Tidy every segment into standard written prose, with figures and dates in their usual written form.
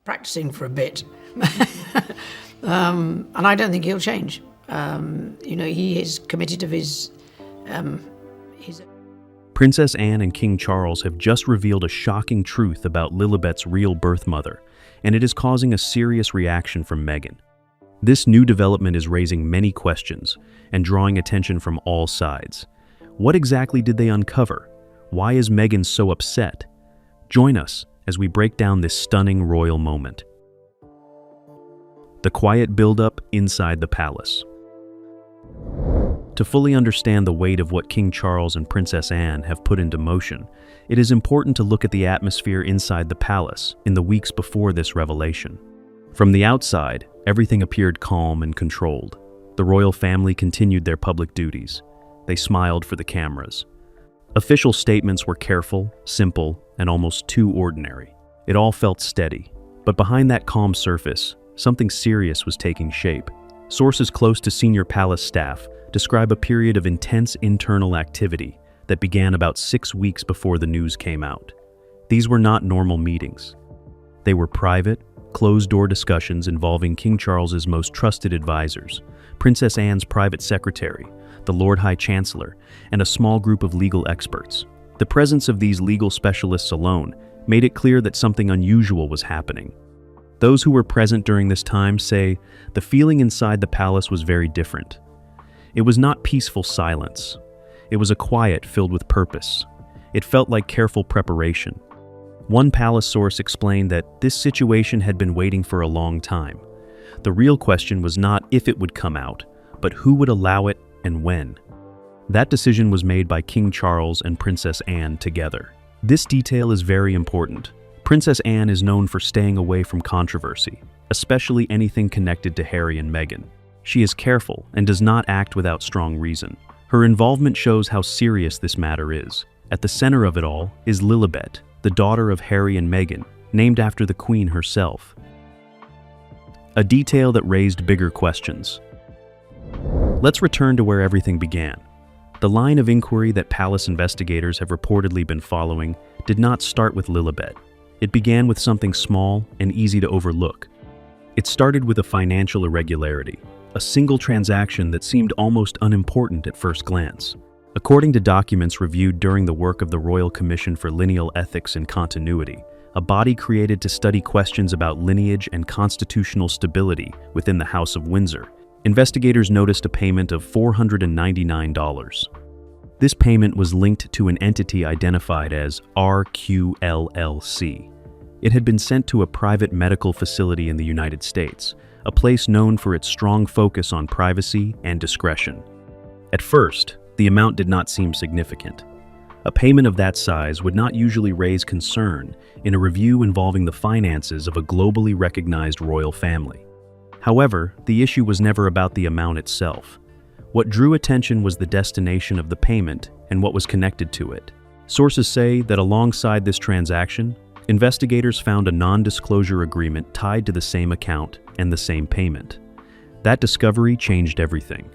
practicing for a bit. And I don't think he'll change. He is committed of his. Princess Anne and King Charles have just revealed a shocking truth about Lilibet's real birth mother, and it is causing a serious reaction from Meghan. This new development is raising many questions and drawing attention from all sides. What exactly did they uncover? Why is Meghan so upset? Join us as we break down this stunning royal moment. The quiet buildup inside the palace. To fully understand the weight of what King Charles and Princess Anne have put into motion, it is important to look at the atmosphere inside the palace in the weeks before this revelation. From the outside, everything appeared calm and controlled. The royal family continued their public duties. They smiled for the cameras. Official statements were careful, simple, and almost too ordinary. It all felt steady. But behind that calm surface, something serious was taking shape. Sources close to senior palace staff describe a period of intense internal activity that began about 6 weeks before the news came out. These were not normal meetings. They were private, closed-door discussions involving King Charles's most trusted advisors, Princess Anne's private secretary, the Lord High Chancellor, and a small group of legal experts. The presence of these legal specialists alone made it clear that something unusual was happening. Those who were present during this time say the feeling inside the palace was very different. It was not peaceful silence. It was a quiet filled with purpose. It felt like careful preparation. One palace source explained that this situation had been waiting for a long time. The real question was not if it would come out, but who would allow it and when. That decision was made by King Charles and Princess Anne together. This detail is very important. Princess Anne is known for staying away from controversy, especially anything connected to Harry and Meghan. She is careful and does not act without strong reason. Her involvement shows how serious this matter is. At the center of it all is Lilibet, the daughter of Harry and Meghan, named after the Queen herself. A detail that raised bigger questions. Let's return to where everything began. The line of inquiry that palace investigators have reportedly been following did not start with Lilibet. It began with something small and easy to overlook. It started with a financial irregularity, a single transaction that seemed almost unimportant at first glance. According to documents reviewed during the work of the Royal Commission for Lineal Ethics and Continuity, a body created to study questions about lineage and constitutional stability within the House of Windsor, investigators noticed a payment of $499. This payment was linked to an entity identified as RQLLC. It had been sent to a private medical facility in the United States, a place known for its strong focus on privacy and discretion. At first, the amount did not seem significant. A payment of that size would not usually raise concern in a review involving the finances of a globally recognized royal family. However, the issue was never about the amount itself. What drew attention was the destination of the payment and what was connected to it. Sources say that alongside this transaction, investigators found a non-disclosure agreement tied to the same account and the same payment. That discovery changed everything.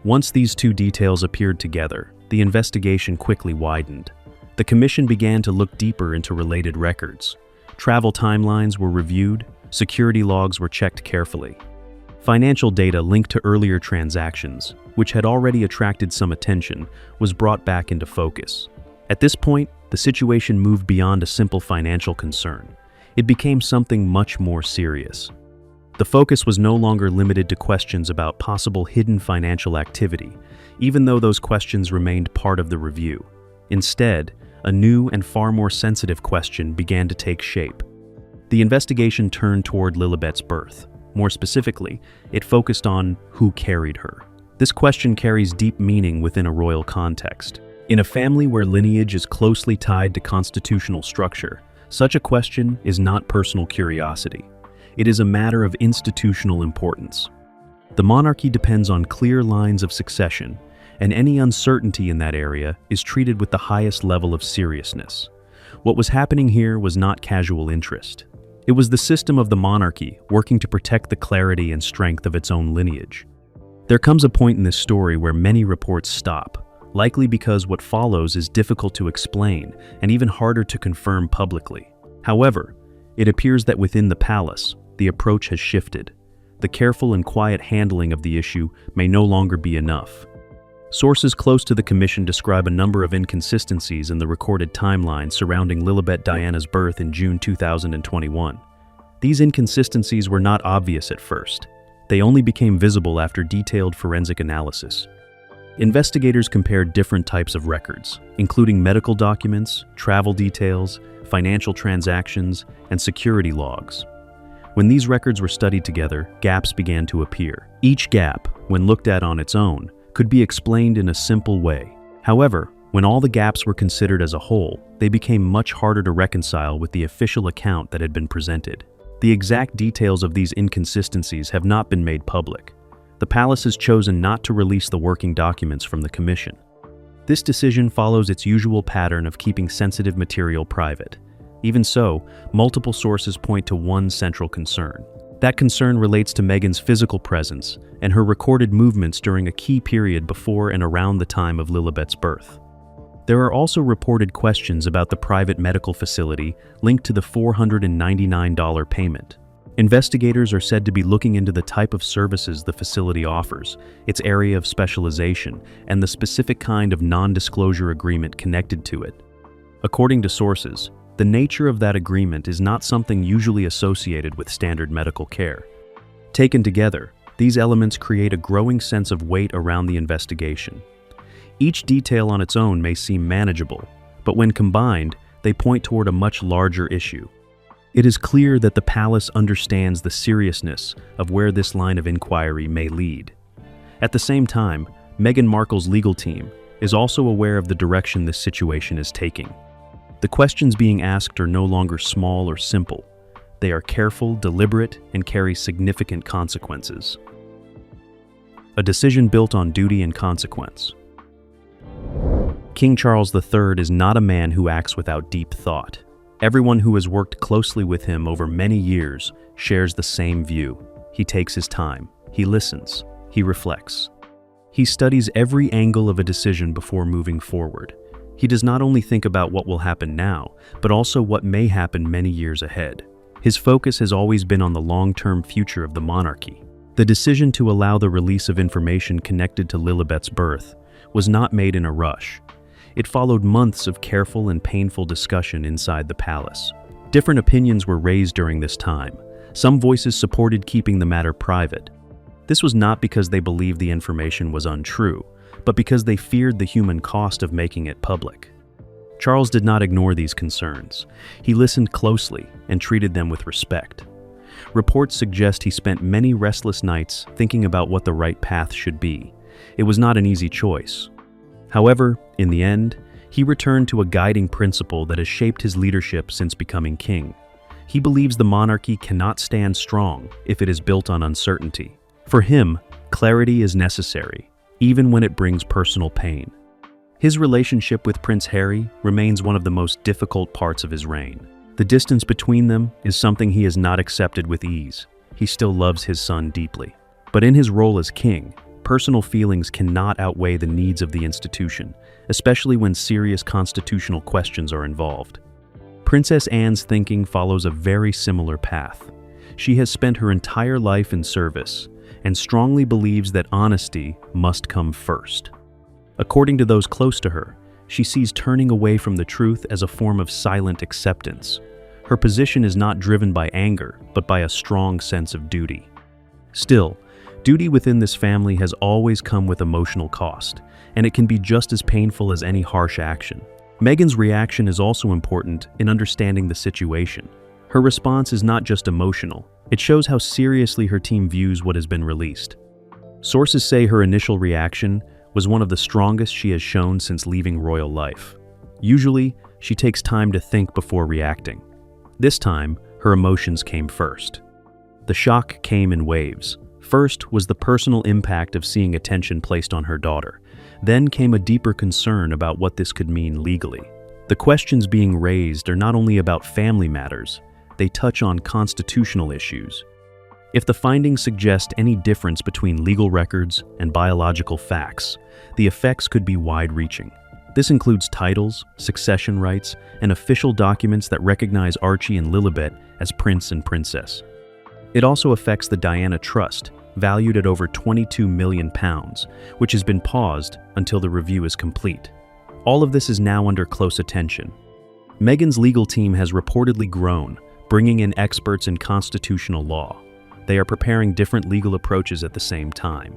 Once these two details appeared together, the investigation quickly widened. The commission began to look deeper into related records. Travel timelines were reviewed, security logs were checked carefully. Financial data linked to earlier transactions, which had already attracted some attention, was brought back into focus. At this point, the situation moved beyond a simple financial concern. It became something much more serious. The focus was no longer limited to questions about possible hidden financial activity, even though those questions remained part of the review. Instead, a new and far more sensitive question began to take shape. The investigation turned toward Lilibet's birth. More specifically, it focused on who carried her. This question carries deep meaning within a royal context. In a family where lineage is closely tied to constitutional structure, such a question is not personal curiosity. It is a matter of institutional importance. The monarchy depends on clear lines of succession, and any uncertainty in that area is treated with the highest level of seriousness. What was happening here was not casual interest. It was the system of the monarchy working to protect the clarity and strength of its own lineage. There comes a point in this story where many reports stop, likely because what follows is difficult to explain and even harder to confirm publicly. However, It appears that within the palace, the approach has shifted. The careful and quiet handling of the issue may no longer be enough. Sources close to the commission describe a number of inconsistencies in the recorded timeline surrounding Lilibet Diana's birth in June 2021. These inconsistencies were not obvious at first. They only became visible after detailed forensic analysis. Investigators compared different types of records, including medical documents, travel details, financial transactions, and security logs. When these records were studied together, gaps began to appear. Each gap, when looked at on its own, could be explained in a simple way. However, when all the gaps were considered as a whole, they became much harder to reconcile with the official account that had been presented. The exact details of these inconsistencies have not been made public. The palace has chosen not to release the working documents from the commission. This decision follows its usual pattern of keeping sensitive material private. Even so, multiple sources point to one central concern. That concern relates to Meghan's physical presence and her recorded movements during a key period before and around the time of Lilibet's birth. There are also reported questions about the private medical facility linked to the $499 payment. Investigators are said to be looking into the type of services the facility offers, its area of specialization, and the specific kind of non-disclosure agreement connected to it. According to sources, the nature of that agreement is not something usually associated with standard medical care. Taken together, these elements create a growing sense of weight around the investigation. Each detail on its own may seem manageable, but when combined, they point toward a much larger issue. It is clear that the palace understands the seriousness of where this line of inquiry may lead. At the same time, Meghan Markle's legal team is also aware of the direction this situation is taking. The questions being asked are no longer small or simple. They are careful, deliberate, and carry significant consequences. A decision built on duty and consequence. King Charles III is not a man who acts without deep thought. Everyone who has worked closely with him over many years shares the same view. He takes his time, he listens, he reflects. He studies every angle of a decision before moving forward. He does not only think about what will happen now, but also what may happen many years ahead. His focus has always been on the long-term future of the monarchy. The decision to allow the release of information connected to Lilibet's birth was not made in a rush. It followed months of careful and painful discussion inside the palace. Different opinions were raised during this time. Some voices supported keeping the matter private. This was not because they believed the information was untrue, but because they feared the human cost of making it public. Charles did not ignore these concerns. He listened closely and treated them with respect. Reports suggest he spent many restless nights thinking about what the right path should be. It was not an easy choice. However, in the end, he returned to a guiding principle that has shaped his leadership since becoming king. He believes the monarchy cannot stand strong if it is built on uncertainty. For him, clarity is necessary, even when it brings personal pain. His relationship with Prince Harry remains one of the most difficult parts of his reign. The distance between them is something he has not accepted with ease. He still loves his son deeply. But in his role as king, personal feelings cannot outweigh the needs of the institution, especially when serious constitutional questions are involved. Princess Anne's thinking follows a very similar path. She has spent her entire life in service and strongly believes that honesty must come first. According to those close to her, she sees turning away from the truth as a form of silent acceptance. Her position is not driven by anger, but by a strong sense of duty. Still, duty within this family has always come with emotional cost, and it can be just as painful as any harsh action. Meghan's reaction is also important in understanding the situation. Her response is not just emotional, it shows how seriously her team views what has been released. Sources say her initial reaction was one of the strongest she has shown since leaving royal life. Usually, she takes time to think before reacting. This time, her emotions came first. The shock came in waves. First was the personal impact of seeing attention placed on her daughter. Then came a deeper concern about what this could mean legally. The questions being raised are not only about family matters, they touch on constitutional issues. If the findings suggest any difference between legal records and biological facts, the effects could be wide-reaching. This includes titles, succession rights, and official documents that recognize Archie and Lilibet as prince and princess. It also affects the Diana Trust, valued at over £22 million, which has been paused until the review is complete. All of this is now under close attention. Meghan's legal team has reportedly grown, bringing in experts in constitutional law. They are preparing different legal approaches at the same time.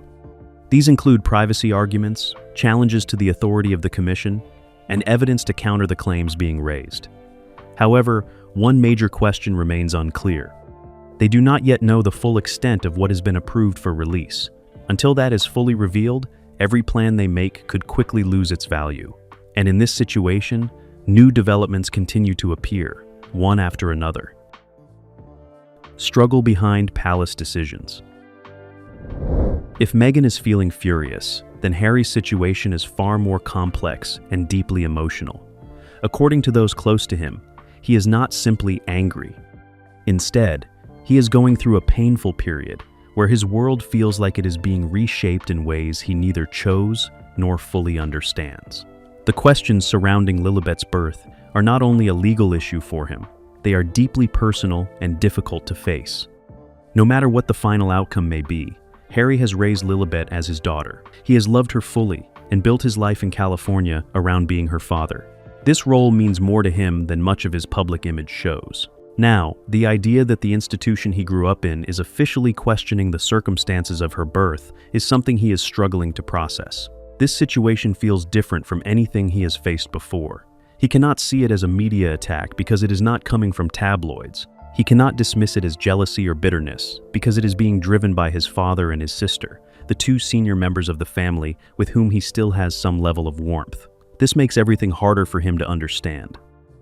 These include privacy arguments, challenges to the authority of the commission, and evidence to counter the claims being raised. However, one major question remains unclear. They do not yet know the full extent of what has been approved for release. Until that is fully revealed, every plan they make could quickly lose its value. And in this situation, new developments continue to appear, one after another. Struggle behind palace decisions. If Meghan is feeling furious, then Harry's situation is far more complex and deeply emotional. According to those close to him, he is not simply angry. Instead, he is going through a painful period where his world feels like it is being reshaped in ways he neither chose nor fully understands. The questions surrounding Lilibet's birth are not only a legal issue for him, they are deeply personal and difficult to face. No matter what the final outcome may be, Harry has raised Lilibet as his daughter. He has loved her fully and built his life in California around being her father. This role means more to him than much of his public image shows. Now, the idea that the institution he grew up in is officially questioning the circumstances of her birth is something he is struggling to process. This situation feels different from anything he has faced before. He cannot see it as a media attack because it is not coming from tabloids. He cannot dismiss it as jealousy or bitterness because it is being driven by his father and his sister, the two senior members of the family with whom he still has some level of warmth. This makes everything harder for him to understand.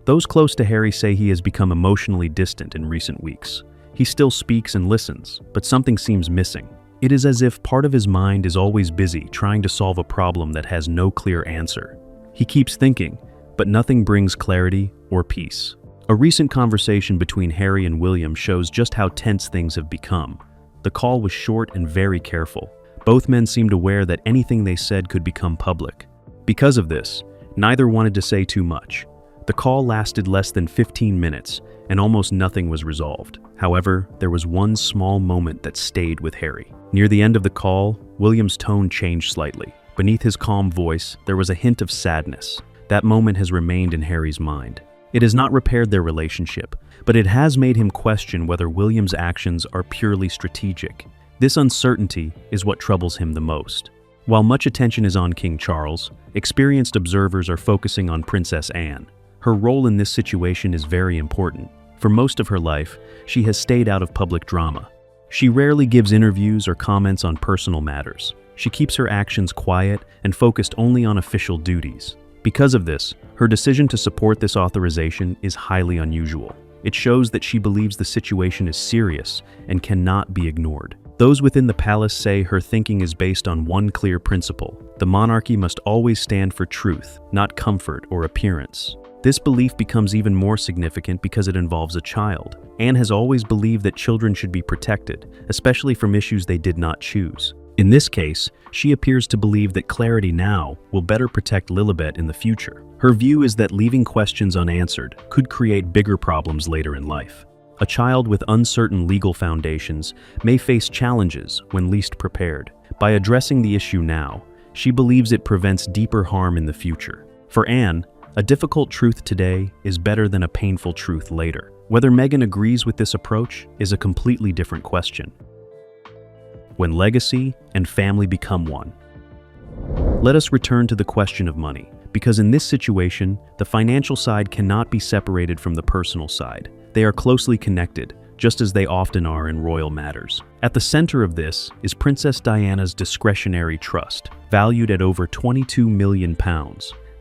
Those close to Harry say he has become emotionally distant in recent weeks. He still speaks and listens, but something seems missing. It is as if part of his mind is always busy trying to solve a problem that has no clear answer. He keeps thinking, but nothing brings clarity or peace. A recent conversation between Harry and William shows just how tense things have become. The call was short and very careful. Both men seemed aware that anything they said could become public. Because of this, neither wanted to say too much. The call lasted less than 15 minutes, and almost nothing was resolved. However, there was one small moment that stayed with Harry. Near the end of the call, William's tone changed slightly. Beneath his calm voice, there was a hint of sadness. That moment has remained in Harry's mind. It has not repaired their relationship, but it has made him question whether William's actions are purely strategic. This uncertainty is what troubles him the most. While much attention is on King Charles, experienced observers are focusing on Princess Anne. Her role in this situation is very important. For most of her life, she has stayed out of public drama. She rarely gives interviews or comments on personal matters. She keeps her actions quiet and focused only on official duties. Because of this, her decision to support this authorization is highly unusual. It shows that she believes the situation is serious and cannot be ignored. Those within the palace say her thinking is based on one clear principle: the monarchy must always stand for truth, not comfort or appearance. This belief becomes even more significant because it involves a child. Anne has always believed that children should be protected, especially from issues they did not choose. In this case, she appears to believe that clarity now will better protect Lilibet in the future. Her view is that leaving questions unanswered could create bigger problems later in life. A child with uncertain legal foundations may face challenges when least prepared. By addressing the issue now, she believes it prevents deeper harm in the future. For Anne, a difficult truth today is better than a painful truth later. Whether Meghan agrees with this approach is a completely different question. When legacy and family become one. Let us return to the question of money, because in this situation, the financial side cannot be separated from the personal side. They are closely connected, just as they often are in royal matters. At the center of this is Princess Diana's discretionary trust, valued at over £22 million.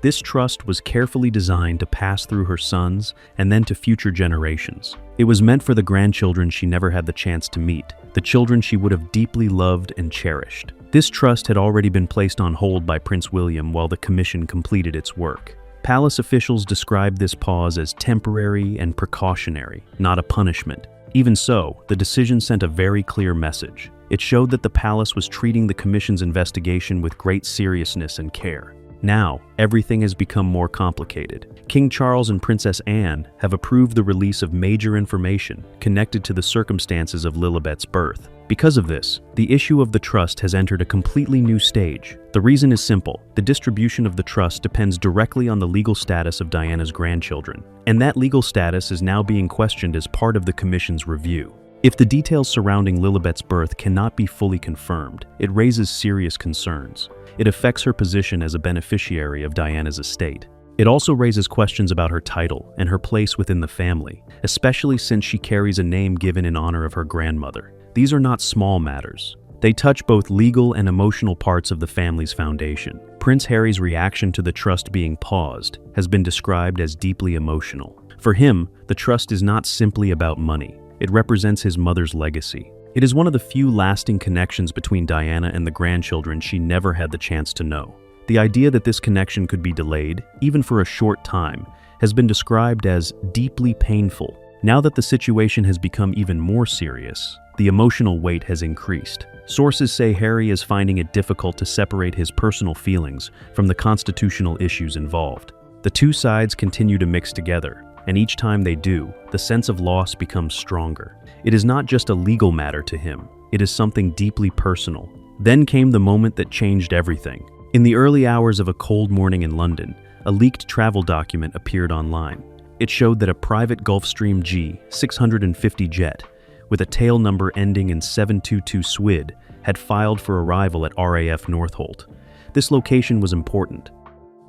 This trust was carefully designed to pass through her sons and then to future generations. It was meant for the grandchildren she never had the chance to meet, the children she would have deeply loved and cherished. This trust had already been placed on hold by Prince William while the commission completed its work. Palace officials described this pause as temporary and precautionary, not a punishment. Even so, the decision sent a very clear message. It showed that the palace was treating the commission's investigation with great seriousness and care. Now, everything has become more complicated. King Charles and Princess Anne have approved the release of major information connected to the circumstances of Lilibet's birth. Because of this, the issue of the trust has entered a completely new stage. The reason is simple. The distribution of the trust depends directly on the legal status of Diana's grandchildren, and that legal status is now being questioned as part of the Commission's review. If the details surrounding Lilibet's birth cannot be fully confirmed, it raises serious concerns. It affects her position as a beneficiary of Diana's estate. It also raises questions about her title and her place within the family, especially since she carries a name given in honor of her grandmother. These are not small matters. They touch both legal and emotional parts of the family's foundation. Prince Harry's reaction to the trust being paused has been described as deeply emotional. For him, the trust is not simply about money. It represents his mother's legacy. It is one of the few lasting connections between Diana and the grandchildren she never had the chance to know. The idea that this connection could be delayed, even for a short time, has been described as deeply painful. Now that the situation has become even more serious, the emotional weight has increased. Sources say Harry is finding it difficult to separate his personal feelings from the constitutional issues involved. The two sides continue to mix together, and each time they do, the sense of loss becomes stronger. It is not just a legal matter to him, it is something deeply personal. Then came the moment that changed everything. In the early hours of a cold morning in London, a leaked travel document appeared online. It showed that a private Gulfstream G650 jet, with a tail number ending in 722 SWID, had filed for arrival at RAF Northolt. This location was important.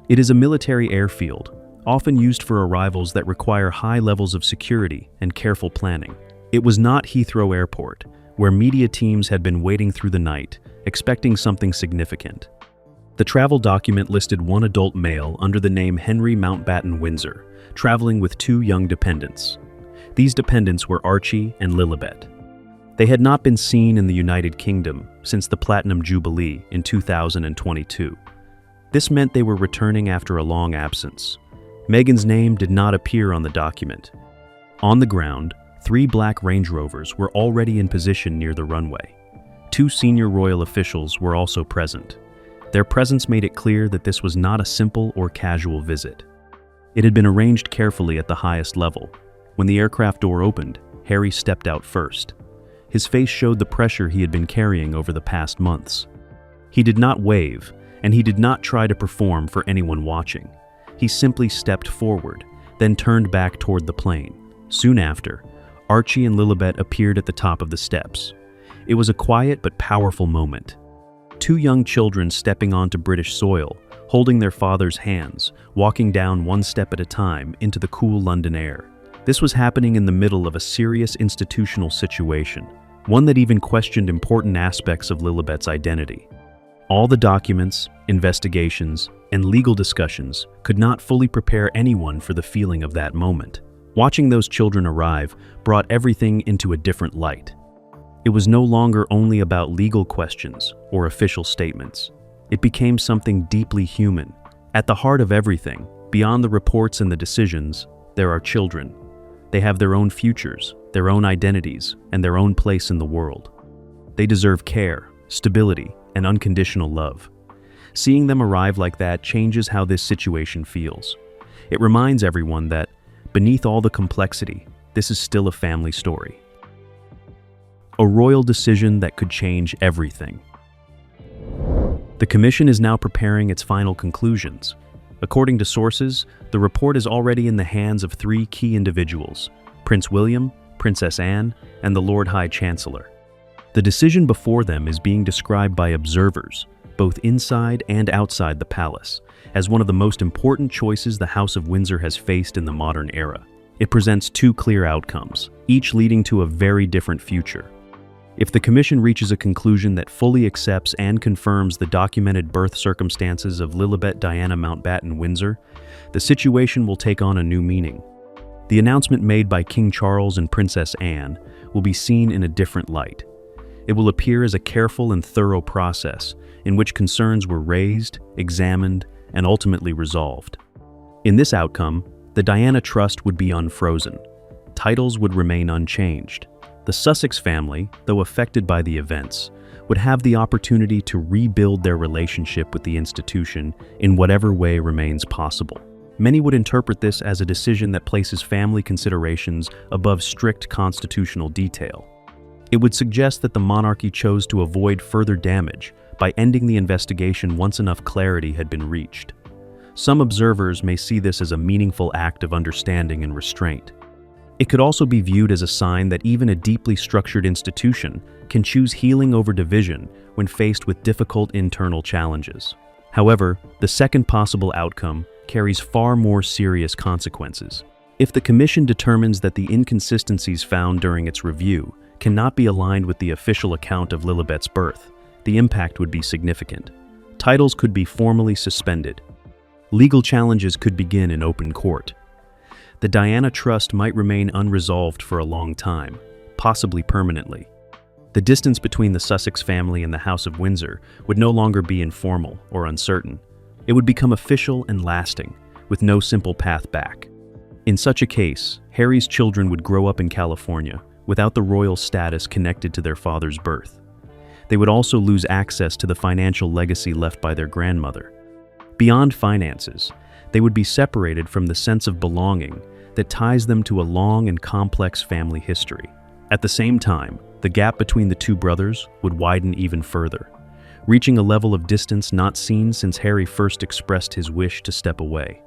It is a military airfield, often used for arrivals that require high levels of security and careful planning. It was not Heathrow Airport, where media teams had been waiting through the night, expecting something significant. The travel document listed one adult male under the name Henry Mountbatten Windsor, traveling with two young dependents. These dependents were Archie and Lilibet. They had not been seen in the United Kingdom since the Platinum Jubilee in 2022. This meant they were returning after a long absence. Meghan's name did not appear on the document. On the ground, 3 black Range Rovers were already in position near the runway. 2 senior royal officials were also present. Their presence made it clear that this was not a simple or casual visit. It had been arranged carefully at the highest level. When the aircraft door opened, Harry stepped out first. His face showed the pressure he had been carrying over the past months. He did not wave, and he did not try to perform for anyone watching. He simply stepped forward, then turned back toward the plane. Soon after, Archie and Lilibet appeared at the top of the steps. It was a quiet but powerful moment. 2 young children stepping onto British soil, holding their father's hands, walking down one step at a time into the cool London air. This was happening in the middle of a serious institutional situation, one that even questioned important aspects of Lilibet's identity. All the documents, investigations, and legal discussions could not fully prepare anyone for the feeling of that moment. Watching those children arrive brought everything into a different light. It was no longer only about legal questions or official statements. It became something deeply human. At the heart of everything, beyond the reports and the decisions, there are children. They have their own futures, their own identities, and their own place in the world. They deserve care, stability, and unconditional love. Seeing them arrive like that changes how this situation feels. It reminds everyone that, beneath all the complexity, this is still a family story. A royal decision that could change everything. The Commission is now preparing its final conclusions. According to sources, the report is already in the hands of 3 key individuals: Prince William, Princess Anne, and the Lord High Chancellor. The decision before them is being described by observers, both inside and outside the palace, as one of the most important choices the House of Windsor has faced in the modern era. It presents 2 clear outcomes, each leading to a very different future. If the Commission reaches a conclusion that fully accepts and confirms the documented birth circumstances of Lilibet Diana Mountbatten Windsor, the situation will take on a new meaning. The announcement made by King Charles and Princess Anne will be seen in a different light. It will appear as a careful and thorough process in which concerns were raised, examined, and ultimately resolved. In this outcome, the Diana Trust would be unfrozen. Titles would remain unchanged. The Sussex family, though affected by the events, would have the opportunity to rebuild their relationship with the institution in whatever way remains possible. Many would interpret this as a decision that places family considerations above strict constitutional detail. It would suggest that the monarchy chose to avoid further damage by ending the investigation once enough clarity had been reached. Some observers may see this as a meaningful act of understanding and restraint. It could also be viewed as a sign that even a deeply structured institution can choose healing over division when faced with difficult internal challenges. However, the second possible outcome carries far more serious consequences. If the Commission determines that the inconsistencies found during its review cannot be aligned with the official account of Lilibet's birth, the impact would be significant. Titles could be formally suspended. Legal challenges could begin in open court. The Diana Trust might remain unresolved for a long time, possibly permanently. The distance between the Sussex family and the House of Windsor would no longer be informal or uncertain. It would become official and lasting, with no simple path back. In such a case, Harry's children would grow up in California without the royal status connected to their father's birth. They would also lose access to the financial legacy left by their grandmother. Beyond finances, they would be separated from the sense of belonging that ties them to a long and complex family history. At the same time, the gap between the two brothers would widen even further, reaching a level of distance not seen since Harry first expressed his wish to step away.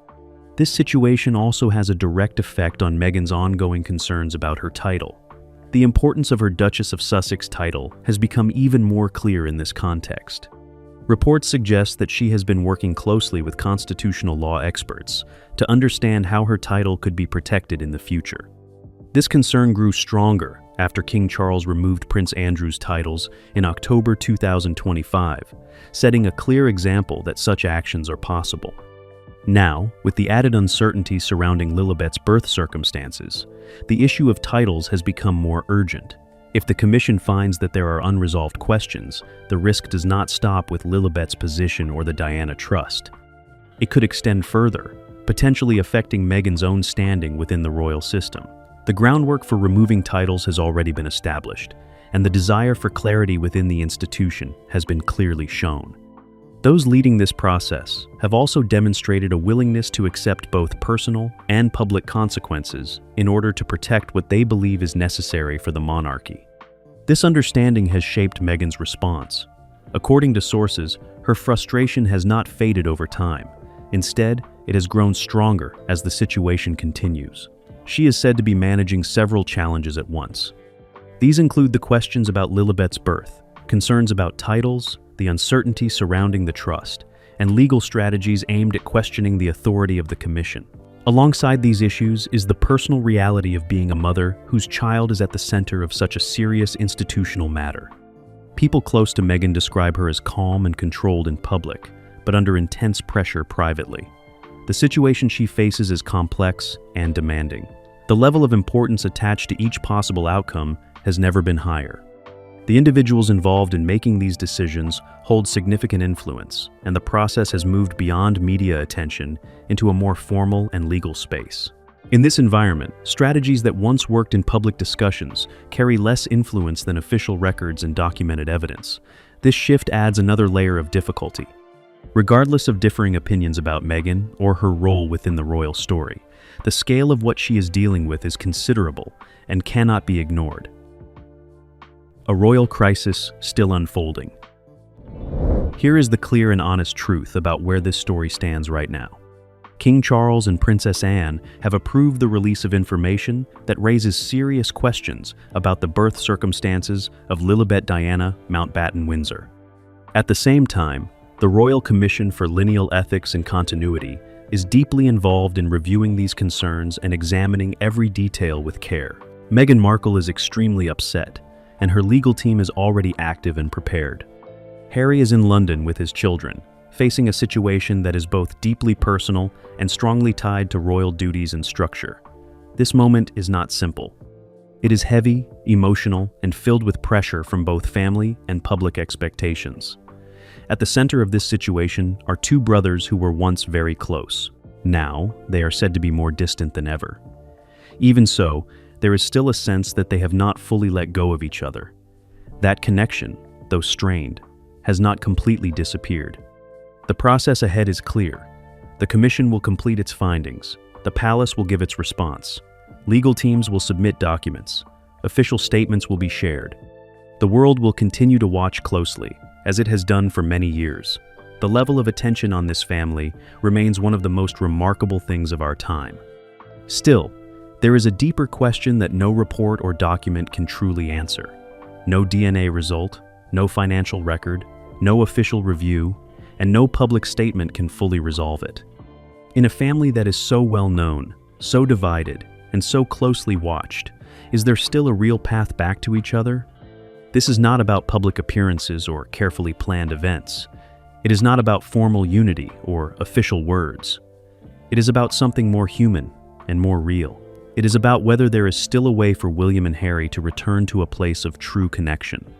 This situation also has a direct effect on Meghan's ongoing concerns about her title. The importance of her Duchess of Sussex title has become even more clear in this context. Reports suggest that she has been working closely with constitutional law experts to understand how her title could be protected in the future. This concern grew stronger after King Charles removed Prince Andrew's titles in October 2025, setting a clear example that such actions are possible. Now, with the added uncertainty surrounding Lilibet's birth circumstances, the issue of titles has become more urgent. If the Commission finds that there are unresolved questions, the risk does not stop with Lilibet's position or the Diana Trust. It could extend further, potentially affecting Meghan's own standing within the royal system. The groundwork for removing titles has already been established, and the desire for clarity within the institution has been clearly shown. Those leading this process have also demonstrated a willingness to accept both personal and public consequences in order to protect what they believe is necessary for the monarchy. This understanding has shaped Meghan's response. According to sources, her frustration has not faded over time. Instead, it has grown stronger as the situation continues. She is said to be managing several challenges at once. These include the questions about Lilibet's birth, concerns about titles, the uncertainty surrounding the trust, and legal strategies aimed at questioning the authority of the Commission. Alongside these issues is the personal reality of being a mother whose child is at the center of such a serious institutional matter. People close to Meghan describe her as calm and controlled in public, but under intense pressure privately. The situation she faces is complex and demanding. The level of importance attached to each possible outcome has never been higher. The individuals involved in making these decisions hold significant influence, and the process has moved beyond media attention into a more formal and legal space. In this environment, strategies that once worked in public discussions carry less influence than official records and documented evidence. This shift adds another layer of difficulty. Regardless of differing opinions about Meghan or her role within the royal story, the scale of what she is dealing with is considerable and cannot be ignored. A royal crisis still unfolding. Here is the clear and honest truth about where this story stands right now. King Charles and Princess Anne have approved the release of information that raises serious questions about the birth circumstances of Lilibet Diana Mountbatten Windsor. At the same time, the Royal Commission for Lineal Ethics and Continuity is deeply involved in reviewing these concerns and examining every detail with care. Meghan Markle is extremely upset, and her legal team is already active and prepared. Harry is in London with his children, facing a situation that is both deeply personal and strongly tied to royal duties and structure. This moment is not simple. It is heavy, emotional, and filled with pressure from both family and public expectations. At the center of this situation are two brothers who were once very close. Now, they are said to be more distant than ever. Even so, there is still a sense that they have not fully let go of each other. That connection, though strained, has not completely disappeared. The process ahead is clear. The commission will complete its findings. The palace will give its response. Legal teams will submit documents. Official statements will be shared. The world will continue to watch closely, as it has done for many years. The level of attention on this family remains one of the most remarkable things of our time. Still, there is a deeper question that no report or document can truly answer. No DNA result, no financial record, no official review, and no public statement can fully resolve it. In a family that is so well known, so divided, and so closely watched, is there still a real path back to each other? This is not about public appearances or carefully planned events. It is not about formal unity or official words. It is about something more human and more real. It is about whether there is still a way for William and Harry to return to a place of true connection.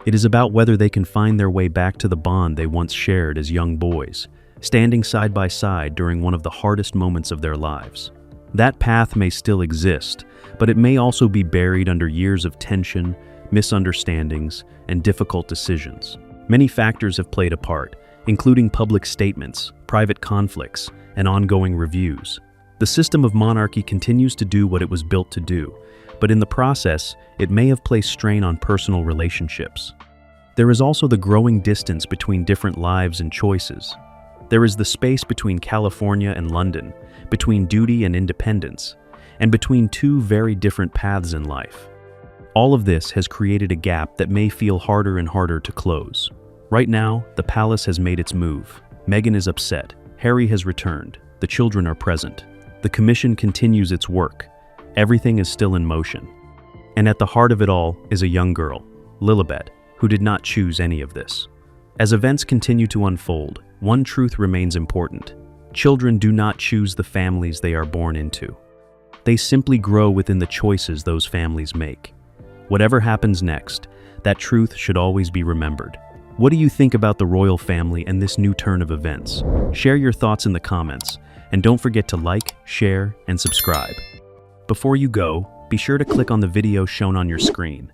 It is about whether they can find their way back to the bond they once shared as young boys, standing side by side during one of the hardest moments of their lives. That path may still exist, but it may also be buried under years of tension, misunderstandings, and difficult decisions. Many factors have played a part, including public statements, private conflicts, and ongoing reviews. The system of monarchy continues to do what it was built to do, but in the process, it may have placed strain on personal relationships. There is also the growing distance between different lives and choices. There is the space between California and London, between duty and independence, and between two very different paths in life. All of this has created a gap that may feel harder and harder to close. Right now, the palace has made its move. Meghan is upset. Harry has returned. The children are present. The commission continues its work. Everything is still in motion. And at the heart of it all is a young girl, Lilibet, who did not choose any of this. As events continue to unfold, one truth remains important. Children do not choose the families they are born into. They simply grow within the choices those families make. Whatever happens next, that truth should always be remembered. What do you think about the royal family and this new turn of events? Share your thoughts in the comments, and don't forget to like, share, and subscribe. Before you go, be sure to click on the video shown on your screen.